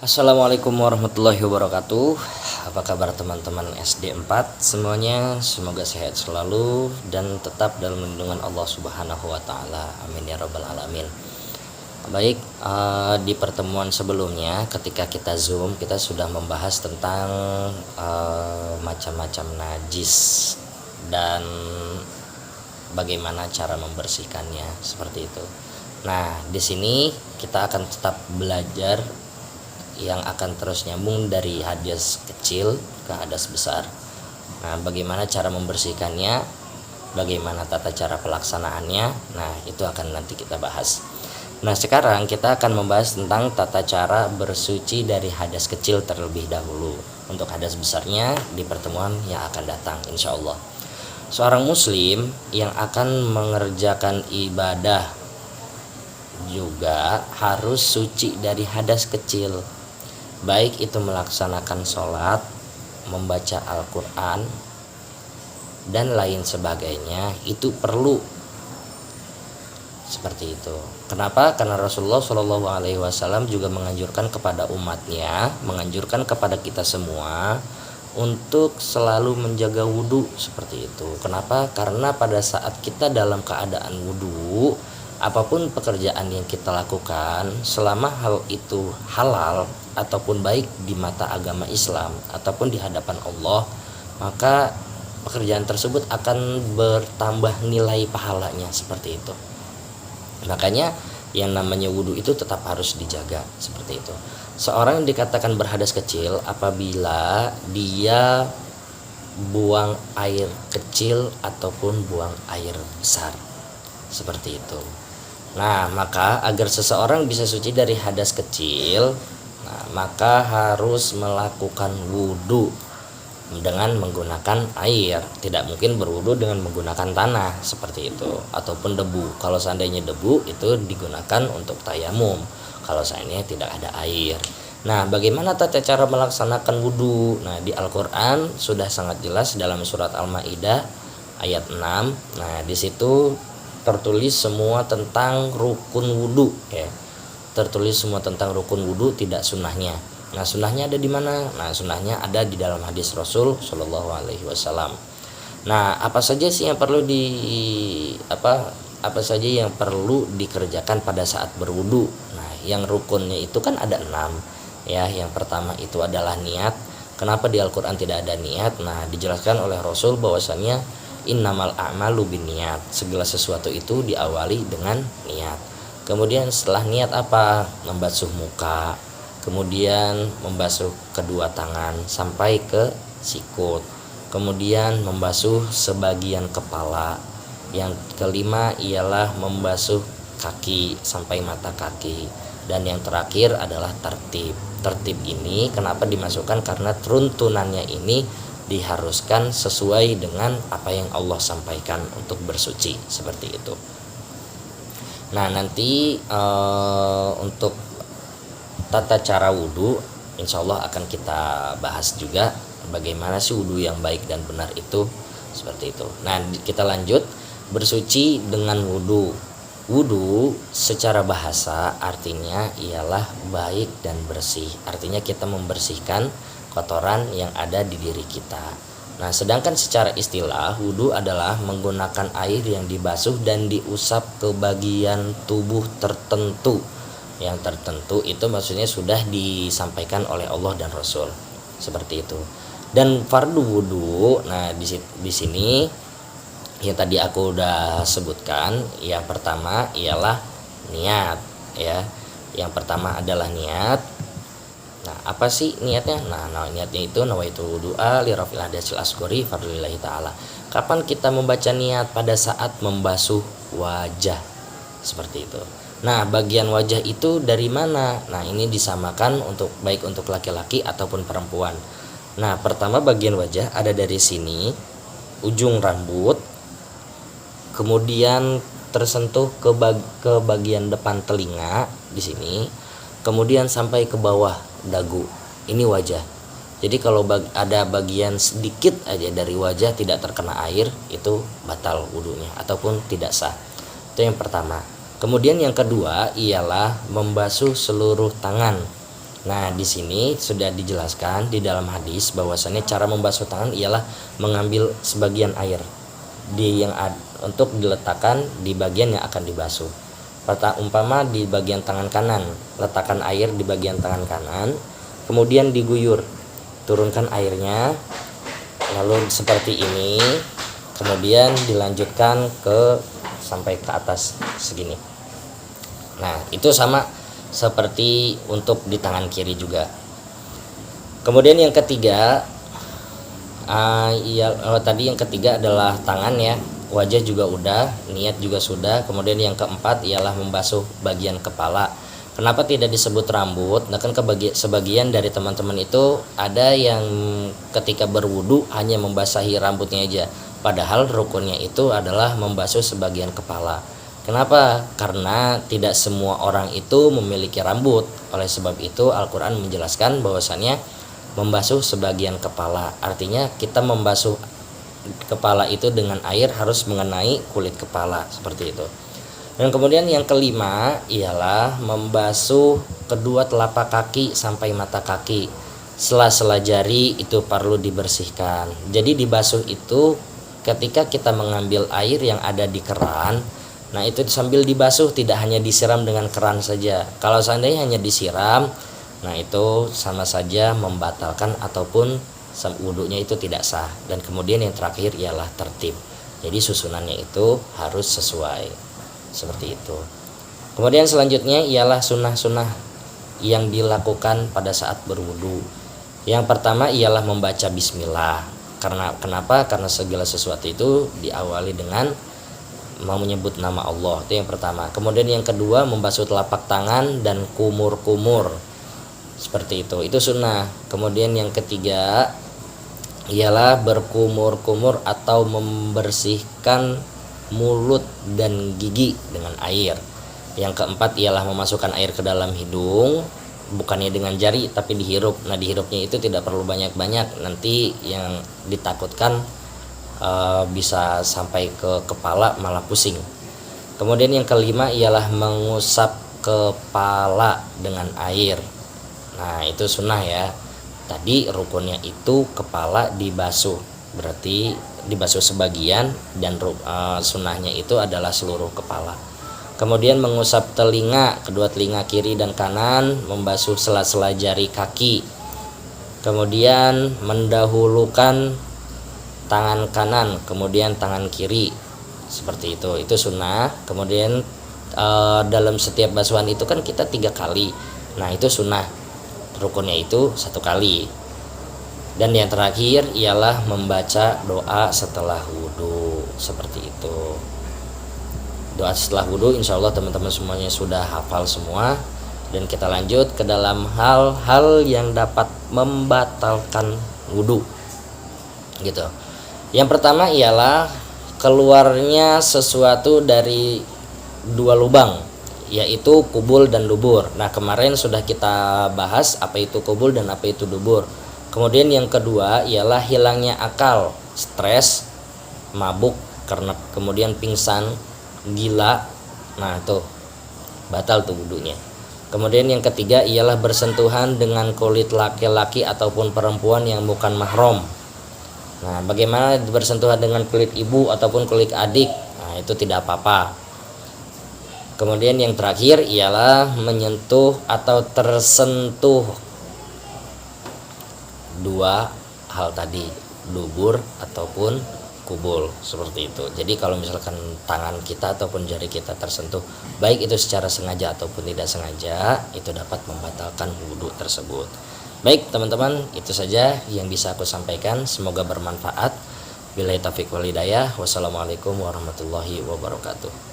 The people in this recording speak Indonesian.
Assalamualaikum warahmatullahi wabarakatuh. Apa kabar teman-teman SD 4 semuanya? Semoga sehat selalu dan tetap dalam lindungan Allah Subhanahu wa taala. Amin ya rabbal alamin. Baik, di pertemuan sebelumnya ketika kita Zoom, kita sudah membahas tentang macam-macam najis dan bagaimana cara membersihkannya seperti itu. Nah, di sini kita akan tetap belajar yang akan terus nyambung dari hadas kecil ke hadas besar. Nah, bagaimana cara membersihkannya, bagaimana tata cara pelaksanaannya, nah itu akan nanti kita bahas. Nah, sekarang kita akan membahas tentang tata cara bersuci dari hadas kecil terlebih dahulu. Untuk hadas besarnya di pertemuan yang akan datang, insya Allah. Seorang muslim yang akan mengerjakan ibadah juga harus suci dari hadas kecil, baik itu melaksanakan sholat, membaca Al-Quran, dan lain sebagainya. Itu perlu seperti itu. Kenapa? Karena Rasulullah SAW juga menganjurkan kepada umatnya, menganjurkan kepada kita semua untuk selalu menjaga wudhu seperti itu. Kenapa? Karena pada saat kita dalam keadaan wudhu, apapun pekerjaan yang kita lakukan, selama hal itu halal ataupun baik di mata agama Islam ataupun di hadapan Allah, maka pekerjaan tersebut akan bertambah nilai pahalanya seperti itu. Makanya yang namanya wudhu itu tetap harus dijaga seperti itu. Seorang yang dikatakan berhadas kecil apabila dia buang air kecil ataupun buang air besar seperti itu. Nah, maka agar seseorang bisa suci dari hadas kecil, nah, maka harus melakukan wudhu dengan menggunakan air. Tidak mungkin berwudhu dengan menggunakan tanah seperti itu ataupun debu. Kalau seandainya debu itu digunakan untuk tayamum, kalau seandainya tidak ada air. Nah, bagaimana tata cara melaksanakan wudhu? Nah, di Al-Quran sudah sangat jelas dalam surat Al-Maidah ayat 6. Nah, di situ tertulis semua tentang rukun wudhu, ya. Tertulis semua tentang rukun wudhu, tidak sunnahnya. Nah, sunnahnya ada di mana? Nah, sunnahnya ada di dalam hadis Rasul Shallallahu Alaihi Wasallam. Nah, apa saja sih yang perlu apa saja yang perlu dikerjakan pada saat berwudhu? Nah, yang rukunnya itu kan ada 6, ya. Yang pertama itu adalah niat. Kenapa di Al-Quran tidak ada niat? Nah, dijelaskan oleh Rasul bahwasanya innamal a'malu binniyat, segala sesuatu itu diawali dengan niat. Kemudian setelah niat apa? Membasuh muka, kemudian membasuh kedua tangan sampai ke sikut, kemudian membasuh sebagian kepala. Yang kelima ialah membasuh kaki sampai mata kaki, dan yang terakhir adalah tertib. Tertib ini kenapa dimasukkan? Karena runtunannya ini diharuskan sesuai dengan apa yang Allah sampaikan untuk bersuci seperti itu. Nah, nanti untuk tata cara wudhu insya Allah akan kita bahas juga bagaimana sih wudhu yang baik dan benar itu seperti itu. Nah, kita lanjut bersuci dengan wudhu. Wudhu secara bahasa artinya ialah baik dan bersih. Artinya kita membersihkan kotoran yang ada di diri kita. Nah, sedangkan secara istilah wudhu adalah menggunakan air yang dibasuh dan diusap ke bagian tubuh tertentu. Yang tertentu itu maksudnya sudah disampaikan oleh Allah dan Rasul seperti itu. Dan fardu wudhu, nah di sini yang tadi aku udah sebutkan, yang pertama ialah niat, ya. Yang pertama adalah niat. Nah, apa sih niatnya? Nah, niatnya itu nawaitu wudu'a li rafil hadasil asghari fardlillahi ta'ala. Kapan kita membaca niat? Pada saat membasuh wajah seperti itu. Nah, bagian wajah itu dari mana? Nah, ini disamakan untuk baik untuk laki-laki ataupun perempuan. Nah, pertama bagian wajah ada dari sini, ujung rambut, kemudian tersentuh ke bagian depan telinga di sini, kemudian sampai ke bawah dagu. Ini wajah. Jadi kalau ada bagian sedikit aja dari wajah tidak terkena air, itu batal wudhunya ataupun tidak sah. Itu yang pertama. Kemudian yang kedua ialah membasuh seluruh tangan. Nah, di sini sudah dijelaskan di dalam hadis bahwasannya cara membasuh tangan ialah mengambil sebagian air untuk diletakkan di bagian yang akan dibasuh. Umpama di bagian tangan kanan, letakkan air di bagian tangan kanan, kemudian diguyur, turunkan airnya, lalu seperti ini, kemudian dilanjutkan sampai ke atas segini. Nah, itu sama seperti untuk di tangan kiri juga. Kemudian yang ketiga, tadi yang ketiga adalah tangan ya, wajah juga udah, niat juga sudah. Kemudian yang keempat ialah membasuh bagian kepala. Kenapa tidak disebut rambut? Nah kan sebagian dari teman-teman itu ada yang ketika berwudu hanya membasahi rambutnya aja, padahal rukunnya itu adalah membasuh sebagian kepala. Kenapa? Karena tidak semua orang itu memiliki rambut. Oleh sebab itu Al-Quran menjelaskan bahwasannya membasuh sebagian kepala, artinya kita membasuh kepala itu dengan air harus mengenai kulit kepala, seperti itu. Dan kemudian yang kelima ialah membasuh kedua telapak kaki sampai mata kaki. Sela-sela jari itu perlu dibersihkan. Jadi dibasuh itu ketika kita mengambil air yang ada di keran, nah itu sambil dibasuh, tidak hanya disiram dengan keran saja. Kalau seandainya hanya disiram, nah itu sama saja membatalkan ataupun wudunya itu tidak sah. Dan kemudian yang terakhir ialah tertib. Jadi susunannya itu harus sesuai, seperti itu. Kemudian selanjutnya ialah sunnah-sunnah yang dilakukan pada saat berwudu. Yang pertama ialah membaca bismillah. Kenapa? Karena segala sesuatu itu diawali dengan mau menyebut nama Allah, itu yang pertama. Kemudian yang kedua membasuh telapak tangan dan kumur-kumur, seperti itu sunnah. Kemudian yang ketiga ialah berkumur-kumur atau membersihkan mulut dan gigi dengan air. Yang keempat ialah memasukkan air ke dalam hidung, bukannya dengan jari tapi dihirup. Nah dihirupnya itu tidak perlu banyak-banyak, nanti yang ditakutkan bisa sampai ke kepala malah pusing. Kemudian yang kelima ialah mengusap kepala dengan air. Nah itu sunnah ya. Tadi rukunnya itu kepala dibasuh, berarti dibasuh sebagian, dan sunnahnya itu adalah seluruh kepala. Kemudian mengusap telinga, kedua telinga kiri dan kanan, membasuh sela-sela jari kaki. Kemudian mendahulukan tangan kanan, kemudian tangan kiri, seperti itu sunnah. Kemudian dalam setiap basuhan itu kan kita 3 kali, nah itu sunnah, rukunnya itu 1 kali. Dan yang terakhir ialah membaca doa setelah wudhu, seperti itu. Doa setelah wudhu insya Allah teman-teman semuanya sudah hafal semua. Dan kita lanjut ke dalam hal-hal yang dapat membatalkan wudhu, gitu. Yang pertama ialah keluarnya sesuatu dari 2 lubang, yaitu kubul dan dubur. Nah kemarin sudah kita bahas apa itu kubul dan apa itu dubur. Kemudian yang kedua ialah hilangnya akal, stres, mabuk, karena kemudian pingsan, gila. Nah itu batal tuh wudunya. Kemudian yang ketiga ialah bersentuhan dengan kulit laki-laki ataupun perempuan yang bukan mahram. Nah bagaimana bersentuhan dengan kulit ibu ataupun kulit adik? Nah itu tidak apa-apa. Kemudian yang terakhir ialah menyentuh atau tersentuh 2 hal tadi, dubur ataupun kubul, seperti itu. Jadi kalau misalkan tangan kita ataupun jari kita tersentuh, baik itu secara sengaja ataupun tidak sengaja, itu dapat membatalkan wudhu tersebut. Baik teman-teman, itu saja yang bisa aku sampaikan, semoga bermanfaat. Billahi taufiq wal hidayah. Wassalamualaikum warahmatullahi wabarakatuh.